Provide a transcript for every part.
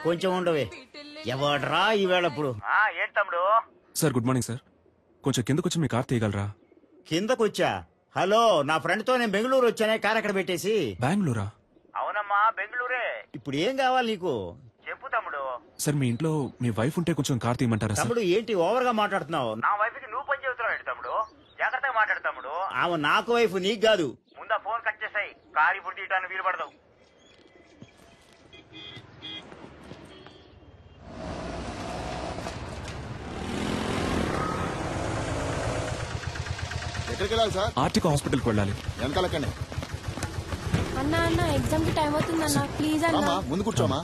కొంచెం ఉండవే. ఎవడ్రా ఈవేళప్పుడు? ఏంటి తమ్ముడు? Sir good morning sir. కొంచెం కిందకొచ్చి మీ కార్ తీయగలరా? కిందకొచ్చా? హలో, నా ఫ్రెండ్ తో నేను బెంగళూరు వచ్చానే, కార్ అక్కడ పెట్టేసి. బెంగళూరా? అవునమ్మా, బెంగళూరే. ఇప్పుడు ఏం కావాలి నీకు? చెప్పు తమ్ముడు. సార్ మీ ఇంట్లో మీ వైఫ్ ఉంటే కొంచెం కార్ తీయమంటారా సార్? తమ్ముడు ఏంటి ఓవర్ గా మాట్లాడుతున్నావు? నా వైఫ్ కి నువ్వు పని చెబుతున్నావు తమ్ముడు. జాగ్రత్తగా మాట్లాడు తమ్ముడు. ఆమె నాకు వైఫ్, నీకు కాదు. ముందా ఫోన్ కట్ చేసాయి. కారు ఇప్పుడు తీయటానికి వీలు పడదు. ఎక్కడికి వెళ్ళాలి సార్? ఆర్టికా హాస్పిటల్కి వెళ్ళాలి. వెనకాలకండి. అన్న ఎగ్జామ్ కి టైం అవుతుంది అన్న, ప్లీజ్ అన్న. ముందు కూర్చోమా.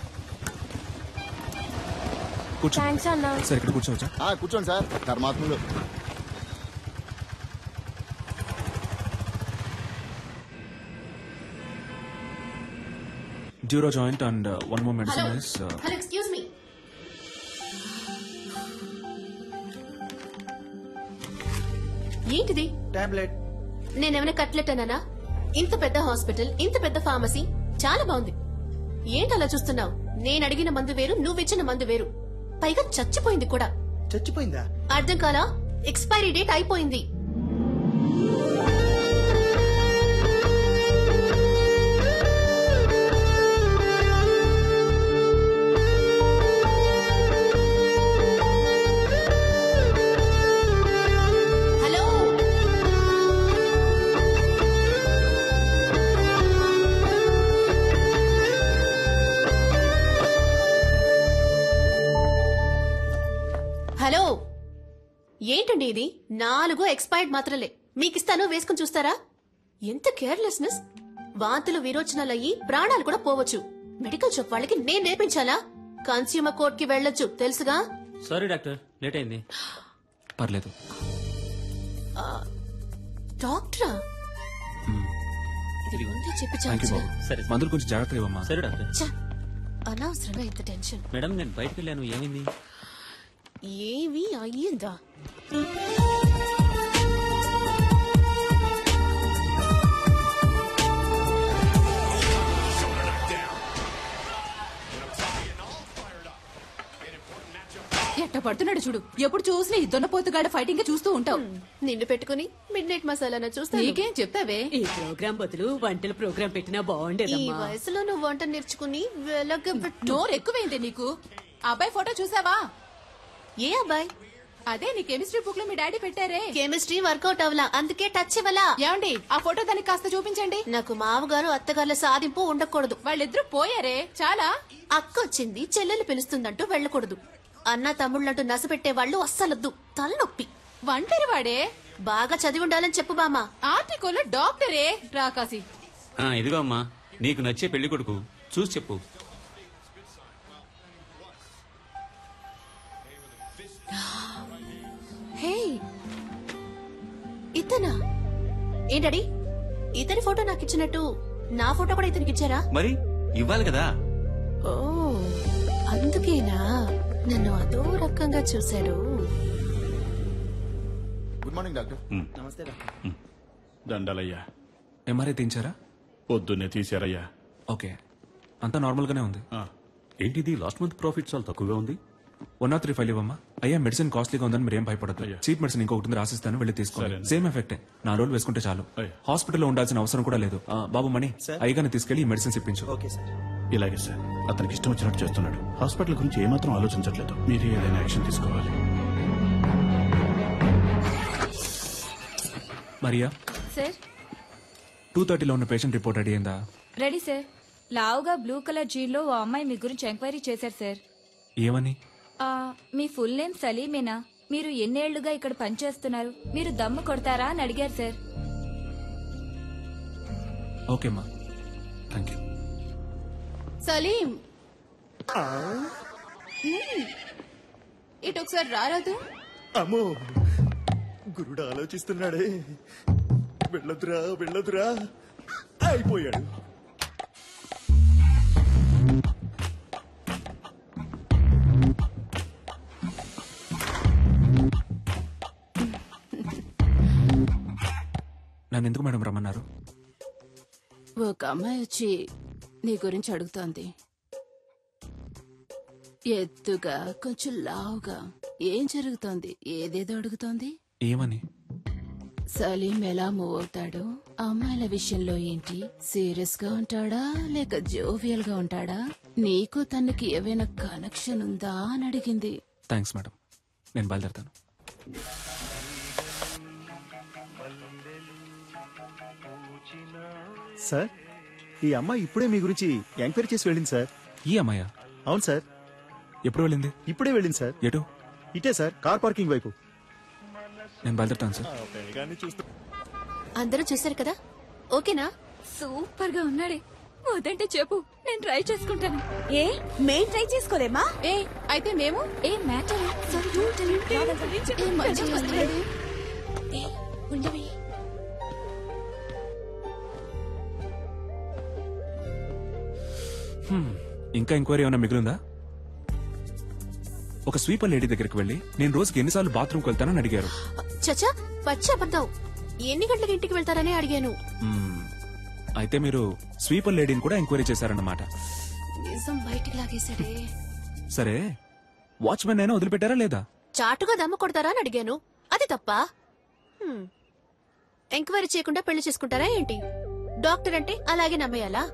కూర్చో. థ్యాంక్స్ అన్న. సార్ ఇక్కడ కూర్చోవచ్చా? కూర్చోండి సార్. ధర్మాత్ములు. డ్యూరో joint and one more medicine is excuse me. ఏంటిది? టాబ్లెట్. నేనేమైనా కట్లెట్ అన్నానా? ఇంత పెద్ద హాస్పిటల్, ఇంత పెద్ద ఫార్మసీ, చాలా బాగుంది. ఏంటి అలా చూస్తున్నావు? నేను అడిగిన మందు వేరు, నువ్విచ్చిన మందు వేరు. పైగా చచ్చిపోయింది కూడా. చచ్చిపోయిందా? అర్థం కాలా? ఎక్స్పైరీ డేట్ అయిపోయింది. హలో, ఏంటండి ఇది? 4 ఎక్స్పైర్డ్ మాత్రలే మీకిస్తాను, వేసుకుని చూస్తారా? ఎంత కేర్లెస్నెస్! వాంతులు విరోచనాలయ్యి ప్రాణాలు కూడా పోవచ్చు. మెడికల్ షాప్ వాళ్ళకి నేను నేర్పించాలా? కన్స్యూమర్ కోర్ట్ కి వెళ్ళొచ్చు, తెలుసుగా? సారీ డాక్టర్, లేట్ అయింది. పర్లేదు. డాక్టరా? ఇది ముందే చెప్పి చాలు. సరే, మందులు కొంచెం జాగ్రత్తగా ఇవ్వమ్మా. సరే డాక్టర్. అనవసరంగా ఇంత టెన్షన్. మేడం, నేను బయటకు వెళ్ళాను, ఏమైంది? ఏవి అయ్యిందా? ఎట్ట పడుతున్నాడు చూడు. ఎప్పుడు చూసినా ఈ దొన్నపోతుగాడ ఫైటింగ్ చూస్తూ ఉంటావు. నిన్ను పెట్టుకుని మిడ్ నైట్ మసాలా చూస్తా. నీకేం చెప్తావే? ఈ ప్రోగ్రాం బదులు వంటల ప్రోగ్రాం పెట్టినా ఈ బాగుండేదమ్మా. వయసులో నువ్వు వంట నేర్చుకుని వెలగబెట్టు. నోరు ఎక్కువైంది నీకు. అబ్బాయి ఫోటో చూసావా? ఏ అబ్బాయి? అదే నీ కెమిస్ట్రీ బుక్ లో మీ డాడీ పెట్టారే. కెమిస్ట్రీ వర్కౌట్ అవలా, అందుకే టచ్ ఇవ్వలా. ఏమండి, ఆ ఫోటో దానికి కాస్త చూపించండి. నాకు మామగారు అత్తగారుల సాధింపు ఉండకూడదు. వాళ్ళిద్దరూ పోయారే, చాలా. అక్క వచ్చింది, చెల్లెలు పిలుస్తుందంటూ వెళ్ళకూడదు. అన్న తమ్ముళ్ళంటూ నసపెట్టే వాళ్ళు అస్సలొద్దు, తలనొప్పి. ఒంటరి వాడే. బాగా చదివి ఉండాలని చెప్పు బామ్మ. ఆర్టికల్ డాక్టరే రాకాసి. ఇదిగో అమ్మా, నీకు నచ్చే పెళ్లి కొడుకు, చూసి చెప్పు. హే, ఇతనా? ఏంటడి, ఇతని ఫోటో నాకు ఇచ్చినట్టు నా ఫోటో కూడా ఇతనికి ఇచ్చారా? మరి ఇవ్వాలి కదా. ఓ, అందుకేనా నన్ను అదో రకంగా చూశాడు. Good morning doctor. నమస్తే డాక్టర్. దండలయ్యా. ఎంఆర్ఐ తీయించారా? పొద్దున్నే తీశారయ్యా. ఓకే, అంతా నార్మల్ గానే ఉంది. ఏంటిది, లాస్ట్ మంత్ ప్రాఫిట్ చాలా తక్కువగా ఉంది. 103 ఫైల్ ఇవ్వమ్మా. అయ్యా, మెడిసిన్ కాస్ట్లీగా ఉందని మీరు ఏం భయపడదు. చీప్ మెడిసిన్ ఇంకొకటి రాసిస్తాను, వెళ్ళి తీసుకోండి. సేమ్ ఎఫెక్టే, 4 రోజులు వేసుకుంటే చాలు. హాస్పిటల్లో ఉండాల్సిన అవసరం కూడా లేదు. బాబు మణి, అయ్యగానే తీసుకెళ్లి ఈ మెడిసిన్స్ ఇప్పించు. Okay sir. ఇలాగే సార్, అతనికి ఇష్టం వచ్చినట్టు చేస్తున్నాడు. హాస్పిటల్ గురించి ఏమాత్రం ఆలోచించట్లేదు. మీరు ఏదైనా యాక్షన్ తీసుకోవాలి. మరియా సార్, 2:30లో ఉన్న పేషెంట్ రిపోర్ట్ రెడీ అయిందా? Ready sir. లావుగా బ్లూ కలర్ జీన్లో ఓ అమ్మాయి మీ గురించి ఎంక్వైరీ చేశారు సార్. ఏమని? మీ ఫుల్ నేమ్ సలీమేనా? మీరు ఎన్నేళ్లుగా ఇక్కడ పనిచేస్తున్నారు? మీరు దమ్ము కొడతారా అని అడిగారు సార్. ఓకేమ్మా, థ్యాంక్ యూ. సలీం, ఇటు ఒకసారి రారాదు. అమ్మో, గురుడు ఆలోచిస్తున్నాడే. వెళ్ళదురా వెళ్ళదురా, అయిపోయాడు. నన్ను ఎందుకు మేడం రమ్మన్నారు? ఒక అమ్మాయి వచ్చి నీ గురించి అడుగుతోంది. ఎత్తుగా కొంచెం లావుగా ఏం జరుగుతోంది? ఏదేదో అడుగుతోంది. ఏమని? సలీం ఎలా మూవ్ అవుతాడు? అమ్మాయిల విషయంలో ఏంటి? సీరియస్ గా ఉంటాడా లేక జోవియల్ గా ఉంటాడా? నీకు తనకి ఏవైనా కనెక్షన్ ఉందా అని అడిగింది. థ్యాంక్స్ మేడం, నేను బయలుదేరుతాను. సార్, ఈ అమ్మాయి ఇప్పుడే మీ గురించి ఎంక్వైరీ చేసి వెళ్ళింది సార్. ఈ అమ్మాయా? అవును సార్. ఎప్పుడు వెళ్ళింది? ఇప్పుడే వెళ్ళింది సార్. ఎటు? ఇటే సార్, కార్ పార్కింగ్ వైపు. నేను బయలుదేరుతాను సార్. అందరూ చూశారు కదా, ఓకేనా? సూపర్ గా ఉన్నాడే. వద్దంటే చెప్పు, నేను ట్రై చేసుకుంటాను. ఏ మేం ట్రై చేసుకోలేమా? ఏ అయితే మేము ఏ మ్యాటర్ ఉండవి. ఇంకా ఎంక్వైరీ ఏమైనా మిగిలిందా? ఒక స్వీపర్ లేడీ దగ్గరికి వెళ్ళి నేను రోజుకి ఎన్నిసార్లు బాత్రూమ్కి వెళ్తానని అడిగారు. చచ్చా, పచ్చి అబద్ధం. ఎన్ని గంటలకు ఇంటికి వెళ్తారని అడిగాను. అయితే మీరు స్వీపర్ లేడీని కూడా ఎంక్వైరీ చేశారన్నమాట. నిజం బయటికి లాగేశాడే. సరే, వాచ్మెన్ అయినా వదిలిపెట్టారా లేదా? చాటుగా దమ్ము కొడతారా అని అడిగాను. అది తప్ప? ఎంక్వైరీ చేయకుండా పెళ్లి చేసుకుంటారా ఏంటి? డాక్టర్ అంటే అలాగే నమ్మేయాలా?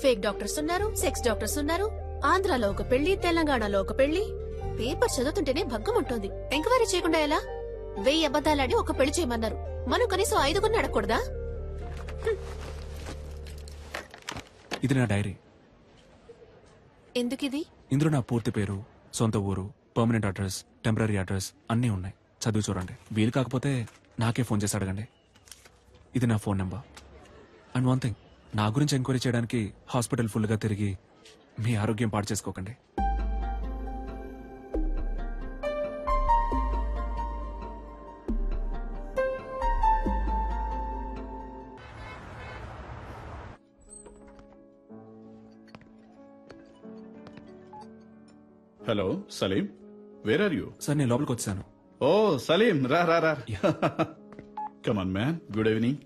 ఫేక్ డాక్టర్స్ ఉన్నారు, సెక్స్ డాక్టర్స్ ఉన్నారు. ఆంధ్రాలో ఒక పెళ్లి, తెలంగాణలో ఒక పెళ్లి. పేపర్ చదువుతుంటేనే భగ్గం ఉంటుంది. ఎంక్వైరీ చేయకుండా ఎలా? 1000 అబద్దాలాడి ఒక పెళ్లి చేయమన్నారు. మనం కనీసం 5 అడగకూడదా? ఇది నా డైరీ. ఎందుకిది? ఇందులో నా పూర్తి పేరు, సొంత ఊరు, పర్మనెంట్ అడ్రస్, టెంపరీ అడ్రస్ అన్నీ ఉన్నాయి. చదువు చూడండి. వీలు కాకపోతే నాకే ఫోన్ చేసి అడగండి. ఇది నా phone number. And one thing, నా గురించి ఎంక్వైరీ చేయడానికి హాస్పిటల్ ఫుల్గా తిరిగి మీ ఆరోగ్యం పాడు చేసుకోకండి. Hello Salim, where are you? Sir, నేను లోపలికి వచ్చాను. ఓ సలీం, రా రా రా. Come on man, good evening.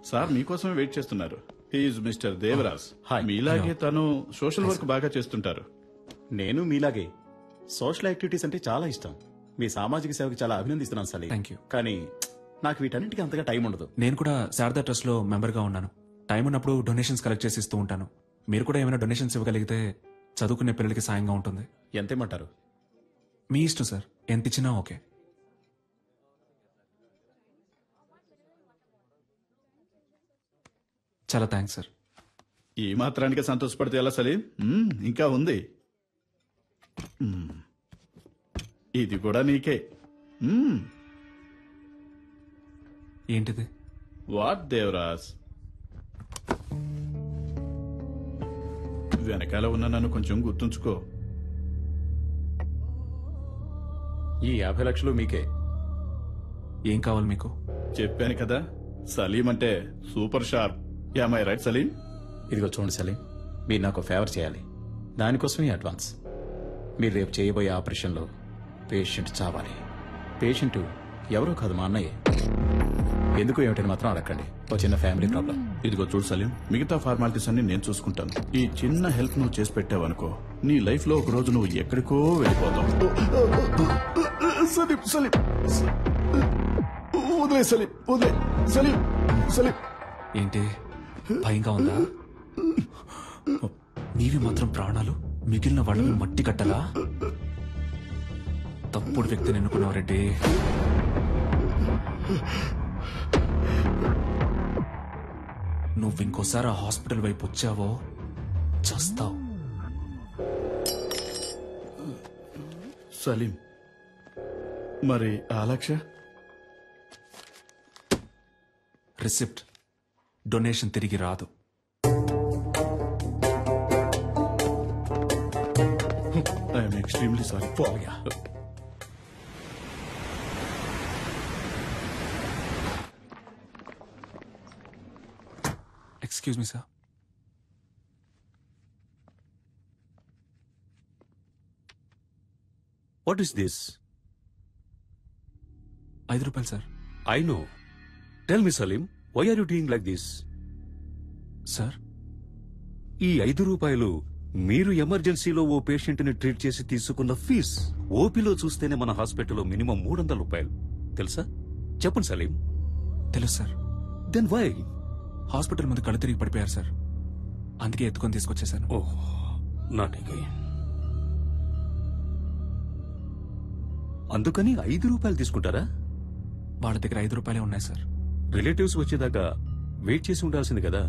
Sir మీకోసమే వెయిట్ చేస్తున్నారు. He's mister Devaraj. మీలాగే తను సోషల్ వర్క్ బాగా చేస్తుంటారు. నేను మీలాగే సోషల్ యాక్టివిటీస్ అంటే చాలా ఇష్టం. మీ సామాజిక సేవకి చాలా అభినందిస్తున్నాను సలీం. Thank you. కానీ నాకు వీటన్నిటికీ అంతగా టైం ఉండదు. నేను కూడా శారదా ట్రస్ట్ లో మెంబర్ గా ఉన్నాను. టైం ఉన్నప్పుడు డొనేషన్స్ కలెక్ట్ చేసి ఇస్తూ ఉంటాను. మీరు కూడా ఏమైనా డొనేషన్స్ ఇవ్వగలిగితే చదువుకునే పిల్లలకి సాయంగా ఉంటుంది. ఎంతేమంటారు? మీ ఇష్టం సార్, ఎంత ఇచ్చినా ఓకే. చాలా థ్యాంక్స్ సార్. ఈ మాత్రానికి సంతోషపడితే ఎలా సలీం? ఇంకా ఉంది. ఇది కూడా నీకే. ఏంటిది? వాట్ దేవరాజ్? వెనకాల ఉన్న నన్ను కొంచెం గుర్తుంచుకో. ఈ 50 లక్షలు మీకే. ఏం కావాలి మీకు? చెప్పాను కదా, సలీం అంటే super sharp. Am I right Salim? ఇదిగో చూడండి సలీం, మీరు నాకు ఫేవర్ చేయాలి. దానికోసమే అడ్వాన్స్. మీరు రేపు చేయబోయే ఆపరేషన్లో పేషెంట్ చావాలి. పేషెంట్ ఎవరో కాదు, మా అన్నయ్య. ఎందుకు ఏమిటని మాత్రం అడగండి. ఒక చిన్న ఫ్యామిలీ ప్రాబ్లం. ఇదిగో చూడు సలీం, మిగతా ఫార్మాలిటీస్ అన్ని నేను చూసుకుంటాను. ఈ చిన్న హెల్ప్ నువ్వు చేసి పెట్టావనుకో, నీ లైఫ్ లో ఒక రోజు నువ్వు ఎక్కడికో వెళ్ళిపోతావు. సలీం సలీం, వదిలే సలీం, వదిలే సలీం. సలీం ఏంటి భయంగా ఉందా? నీవి మాత్రం ప్రాణాలు, మిగిలిన వాళ్ళని మట్టి కట్టలా? తప్పుడు వ్యక్తిని ఎన్నుకున్నావు రెడ్డి. నువ్వు ఇంకోసారి ఆ హాస్పిటల్ వైపు వచ్చావో చస్తావు. సలీం, మరి ఆ లక్ష? రిసిప్ట్, డొనేషన్ తిరిగి రాదు. I'm extremely sorry. Excuse me sir. What is this? 5 రూపాయలు sir. I know. Tell me, Salim, why are you doing like this? Sir, ఈ 5 రూపాయలు మీరు ఎమర్జెన్సీలో ఓ పేషెంట్ ని ట్రీట్ చేసి తీసుకున్న ఫీజ్ ఓపీలో చూస్తేనే మన హాస్పిటల్లో మినిమం 300 రూపాయలు తెలుసా? చెప్పండి సలీం. తెలుసు సార్. Then why? హాస్పిటల్ ముందు కళ్ళు తిరిగి పడిపోయారు సార్, అందుకే ఎత్తుకొని తీసుకొచ్చేసాను. ఓహ్ నాట్ అగైన్. అందుకని 5 రూపాయలు తీసుకుంటారా? వాళ్ళ దగ్గర 5 రూపాయలే ఉన్నాయి సార్. రిలేటివ్స్ వచ్చేదాకా వెయిట్ చేసి ఉండాల్సింది కదా.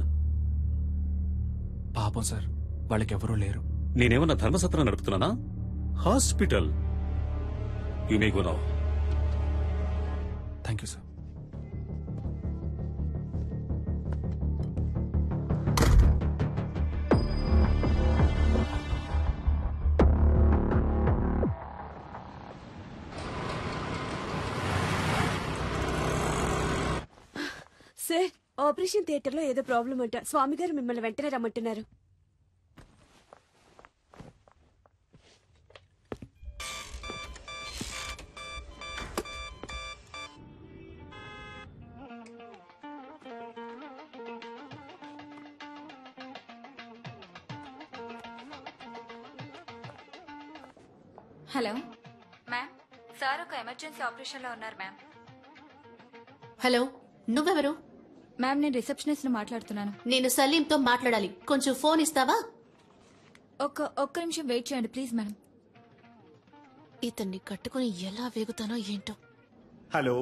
పాపం సార్, వాళ్ళకెవరూ లేరు. నేనేమన్నా ధర్మసత్రం నడుపుతున్నానా? Hospital. You may go now. Thank you sir. Sir, operation theatre లో ఏదో ప్రాబ్లం అంట. స్వామి గారు మిమ్మల్ని వెంటనే రమ్మంటున్నారు. హలో మ్యామ్, సార్ ఒక ఎమర్జెన్సీ ఆపరేషన్ లో ఉన్నారు మ్యామ్. హలో, నువ్వెవరు? మ్యామ్, నేను రిసెప్షనిస్ట్ ని మాట్లాడుతున్నాను. నేను సలీంతో మాట్లాడాలి, కొంచెం ఫోన్ ఇస్తావా? ఒక్క నిమిషం వెయిట్ చేయండి ప్లీజ్ మేడం. ఇతన్ని కట్టుకుని ఎలా వేగుతానో ఏంటో. హలో,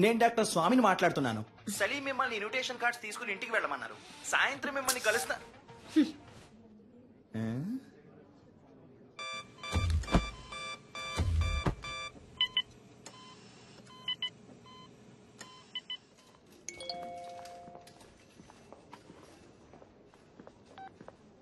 నేను డాక్టర్ స్వామిని మాట్లాడుతున్నాను. సలీం మిమ్మల్ని ఇన్విటేషన్ కార్డ్స్ తీసుకుని ఇంటికి వెళ్ళమన్నారు. సాయంత్రం మిమ్మల్ని కలుస్తా.